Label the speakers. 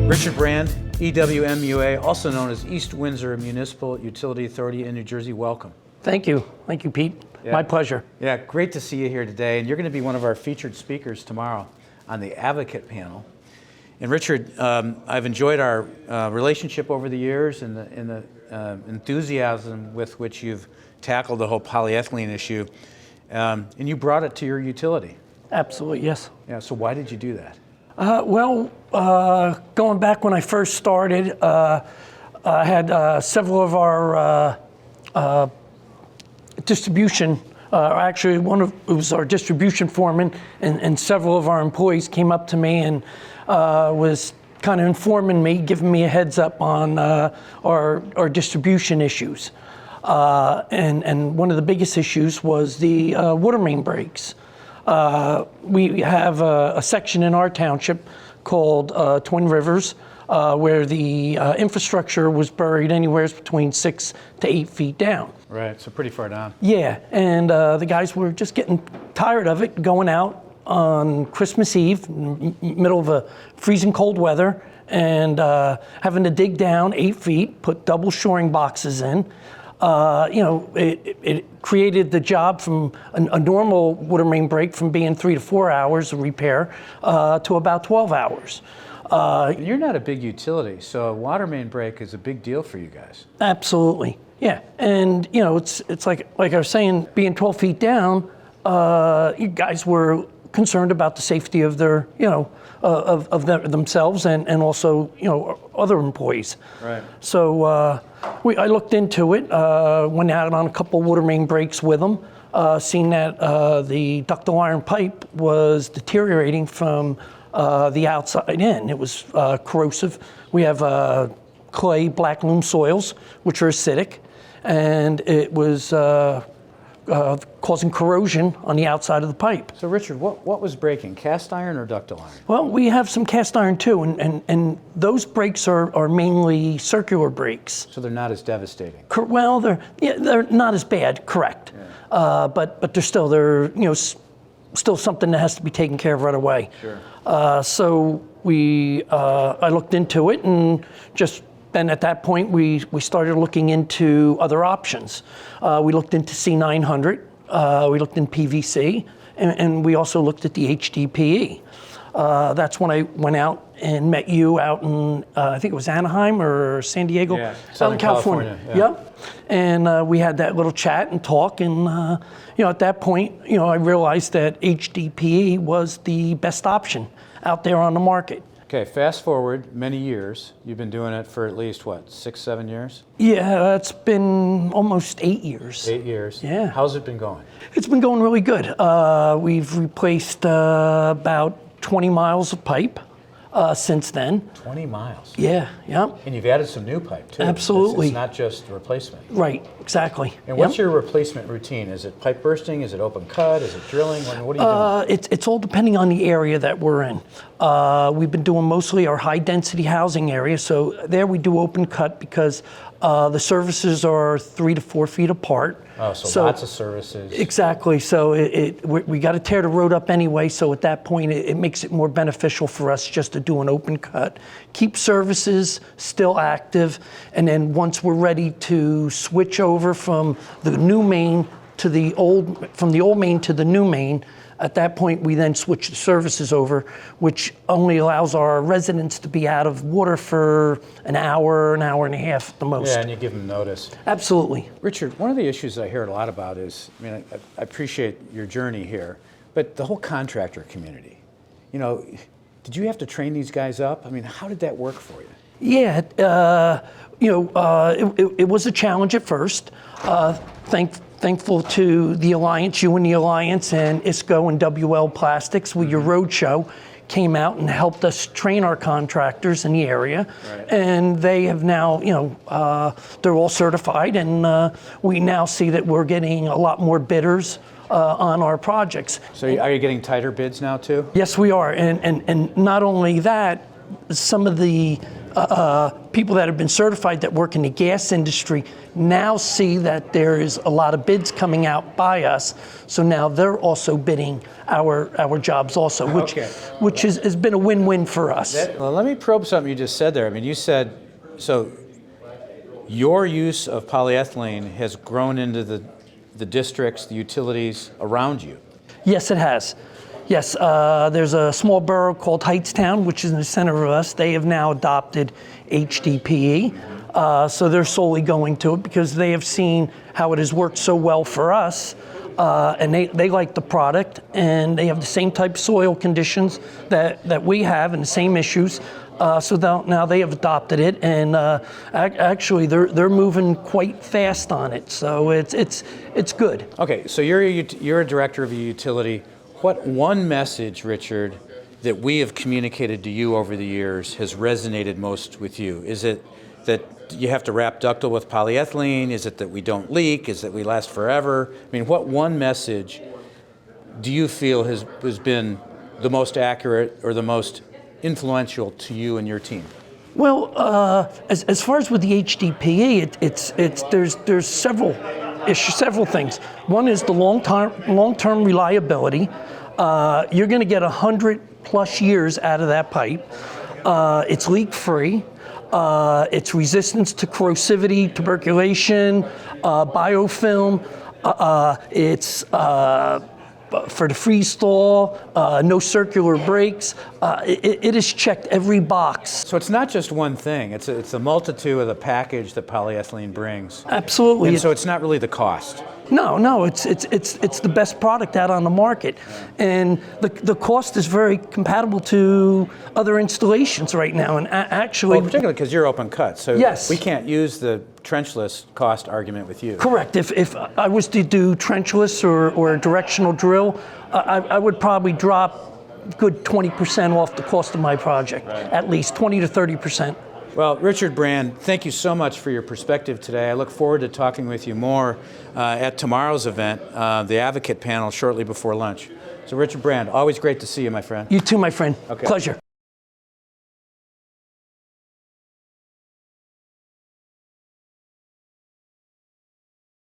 Speaker 1: Richard Brand, EWMUA, also known as East Windsor Municipal Utility Authority in New Jersey, welcome.
Speaker 2: Thank you, Pete. Yeah. My pleasure.
Speaker 1: Yeah, great to see you here today, and you're going to be one of our featured speakers tomorrow on the Advocate panel. And Richard, I've enjoyed our relationship over the years and the enthusiasm with which you've tackled the whole polyethylene issue, and you brought it to your utility.
Speaker 2: Absolutely, yes.
Speaker 1: Yeah. So why did you do that?
Speaker 2: Going back when I first started, I had several of our distribution. Actually, it was our distribution foreman, and several of our employees came up to me and was kind of informing me, giving me a heads up on our distribution issues. And one of the biggest issues was the water main breaks. We have a section in our township called Twin Rivers, where the infrastructure was buried anywhere between 6 to 8 feet down.
Speaker 1: Right, so pretty far down.
Speaker 2: Yeah, and the guys were just getting tired of it, going out on Christmas Eve, middle of a freezing cold weather, and having to dig down 8 feet, put double shoring boxes in. It created the job from a normal water main break from being 3 to 4 hours of repair to about 12 hours.
Speaker 1: You're not a big utility, so a water main break is a big deal for you guys.
Speaker 2: Absolutely, yeah. And it's like I was saying, being 12 feet down, you guys were concerned about the safety of their, of themselves and also, other employees.
Speaker 1: Right.
Speaker 2: So I looked into it, went out on a couple water main breaks with them, seen that the ductile iron pipe was deteriorating from the outside in. It was corrosive. We have clay black loam soils, which are acidic, and it was causing corrosion on the outside of the pipe.
Speaker 1: So Richard, what was breaking, cast iron or ductile iron?
Speaker 2: Well, we have some cast iron too, and those breaks are mainly circular breaks.
Speaker 1: So they're not as devastating?
Speaker 2: Well, they're not as bad, correct. Yeah. But they're still something that has to be taken care of right away.
Speaker 1: Sure.
Speaker 2: So I looked into it, and then at that point we started looking into other options. We looked into C900, we looked in PVC, and we also looked at the HDPE. That's when I went out and met you out in, I think it was Anaheim or San Diego?
Speaker 1: Yeah,
Speaker 2: Southern California.
Speaker 1: Yeah.
Speaker 2: Yep. And we had that little chat and talk, and at that point, I realized that HDPE was the best option out there on the market.
Speaker 1: Okay, fast forward many years. You've been doing it for at least, 6, 7 years?
Speaker 2: Yeah, it's been almost 8 years.
Speaker 1: 8 years?
Speaker 2: Yeah.
Speaker 1: How's it been going?
Speaker 2: It's been going really good. We've replaced about 20 miles of pipe since then.
Speaker 1: 20 miles?
Speaker 2: Yeah.
Speaker 1: And you've added some new pipe too.
Speaker 2: Absolutely.
Speaker 1: It's not just replacement.
Speaker 2: Right, exactly.
Speaker 1: And what's your replacement routine? Is it pipe bursting? Is it open cut? Is it drilling? What are you doing?
Speaker 2: It's all depending on the area that we're in. We've been doing mostly our high density housing area, so there we do open cut because the services are 3 to 4 feet apart.
Speaker 1: Oh, so lots of services.
Speaker 2: Exactly. So we got to tear the road up anyway. So at that point, it makes it more beneficial for us just to do an open cut, keep services still active, and then once we're ready to switch over from the new main to the old main to the new main, at that point we then switch the services over, which only allows our residents to be out of water for an hour and a half at the most.
Speaker 1: Yeah, and you give them notice.
Speaker 2: Absolutely.
Speaker 1: Richard, one of the issues I hear a lot about is, I appreciate your journey here, but the whole contractor community. Did you have to train these guys up? How did that work for you?
Speaker 2: Yeah, it was a challenge at first. Thankful to the Alliance, you and the Alliance, and ISCO and WL Plastics with your roadshow came out and helped us train our contractors in the area.
Speaker 1: Right.
Speaker 2: And they have now, they're all certified, and we now see that we're getting a lot more bidders on our projects.
Speaker 1: So are you getting tighter bids now too?
Speaker 2: Yes, we are, and not only that, some of the people that have been certified that work in the gas industry now see that there is a lot of bids coming out by us. So now they're also bidding our jobs also, which has been a win-win for us.
Speaker 1: Well, let me probe something you just said there. I mean, you said, so your use of polyethylene has grown into the districts, the utilities around you.
Speaker 2: Yes, it has. Yes, there's a small borough called Heightstown, which is in the center of us. They have now adopted HDPE, so they're solely going to it because they have seen how it has worked so well for us, and they like the product, and they have the same type of soil conditions that we have and the same issues. So now they have adopted it, and actually they're moving quite fast on it. So it's good.
Speaker 1: Okay, so you're a director of a utility. What one message, Richard, that we have communicated to you over the years has resonated most with you? Is it that you have to wrap ductile with polyethylene? Is it that we don't leak? Is it that we last forever? I mean, what one message do you feel has been the most accurate or the most influential to you and your team?
Speaker 2: Well, as far as with the HDPE, there's several issues, several things. One is the long-term reliability. You're going to get 100+ years out of that pipe. It's leak-free. It's resistance to corrosivity, tuberculation, biofilm. It's for the freeze thaw, no circular breaks. It has checked every box.
Speaker 1: So it's not just one thing. It's a multitude of the package that polyethylene brings.
Speaker 2: Absolutely.
Speaker 1: And so it's not really the cost.
Speaker 2: No, it's the best product out on the market, and the cost is very compatible to other installations right now. And actually,
Speaker 1: well, particularly because you're open cut, so
Speaker 2: yes,
Speaker 1: we can't use the trenchless cost argument with you.
Speaker 2: Correct. If I was to do trenchless or a directional drill, I would probably drop good 20% off the cost of my project, at least 20 to 30%.
Speaker 1: Well, Richard Brand, thank you so much for your perspective today. I look forward to talking with you more at tomorrow's event, the Advocate panel, shortly before lunch. So Richard Brand, always great to see you, my friend.
Speaker 2: You too, my friend.
Speaker 1: Okay.
Speaker 2: Pleasure.